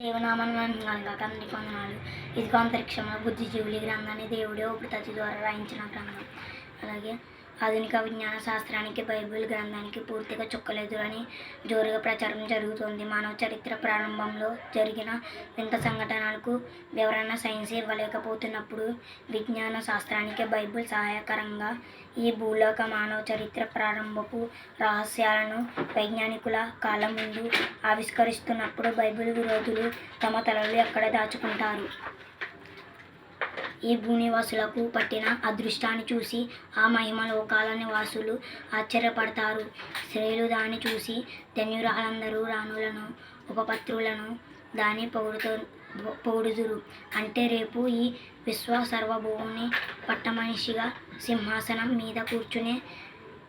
దేవునామాన్ని వందనాలు అందరికీ వందనాలు. ఇదిగో అంతరిక్షంలో బుద్ధిజీవులు గ్రంథాన్ని దేవుడే ఉపతతి ద్వారా రాయించిన గ్రంథం. అలాగే ఆధునిక విజ్ఞాన శాస్త్రానికి బైబిల్ గ్రంథానికి పూర్తిగా చుక్కలేదు అని జోరుగా ప్రచారం జరుగుతోంది. మానవ చరిత్ర ప్రారంభంలో జరిగిన వింత సంఘటనలకు వివరణ సైన్స్ ఇవ్వలేకపోతున్నప్పుడు విజ్ఞాన శాస్త్రానికి బైబిల్ సహాయకరంగా ఈ భూలోక మానవ చరిత్ర ప్రారంభపు రహస్యాలను వైజ్ఞానికుల కాలం ముందు ఆవిష్కరిస్తున్నప్పుడు బైబిల్ విరోధులు తమ తలలు ఎక్కడ దాచుకుంటారు? ఈ భూనివాసులకు పట్టిన అదృష్టాన్ని చూసి ఆ మహిమ లోకాల నివాసులు ఆశ్చర్యపడతారు. స్త్రీలు దాన్ని చూసి ధన్యురాలందరూ రాణులను ఉపపత్రులను దాన్ని పొగుడుదురు. అంటే రేపు ఈ విశ్వ సర్వభూమిని పట్టమనిషిగా సింహాసనం మీద కూర్చునే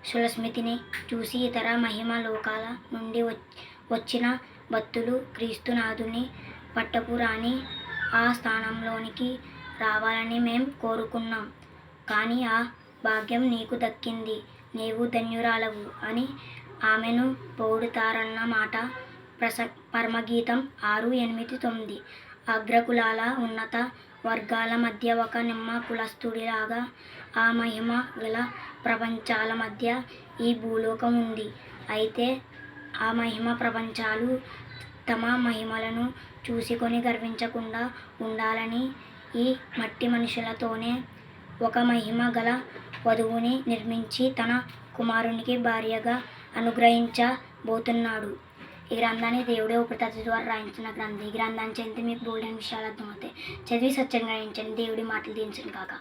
సులస్మితిని చూసి ఇతర మహిమ లోకాల నుండి వచ్చిన భక్తులు క్రీస్తునాథుని పట్టపు రాణి ఆ స్థానంలోనికి రావాలని మేం కోరుకున్నాం, కానీ ఆ భాగ్యం నీకు దక్కింది, నీవు ధన్యురాలవు అని ఆమెను పొగుడుతారన్న మాట. పరమగీతం 6:8-9. అగ్రకులాల ఉన్నత వర్గాల మధ్య ఒక నిమ్మ కులస్థుడిలాగా ఆ మహిమ గల ప్రపంచాల మధ్య ఈ భూలోకం ఉంది. అయితే ఆ మహిమ ప్రపంచాలు తమ మహిమలను చూసుకొని గర్వించకుండా ఉండాలని ఈ మట్టి మనుషులతోనే ఒక మహిమ గల వధువుని నిర్మించి తన కుమారునికి భార్యగా అనుగ్రహించబోతున్నాడు. ఈ గ్రంథాన్ని దేవుడే ఉపతతి ద్వారా రాయించిన గ్రంథం. ఈ గ్రంథాన్ని చదివితే మీకు బోల్డెన్ విషయాలు అర్థమవుతాయి. చదివి సత్యం గ్రహించండి. దేవుడి మాటలు దించండి కాక.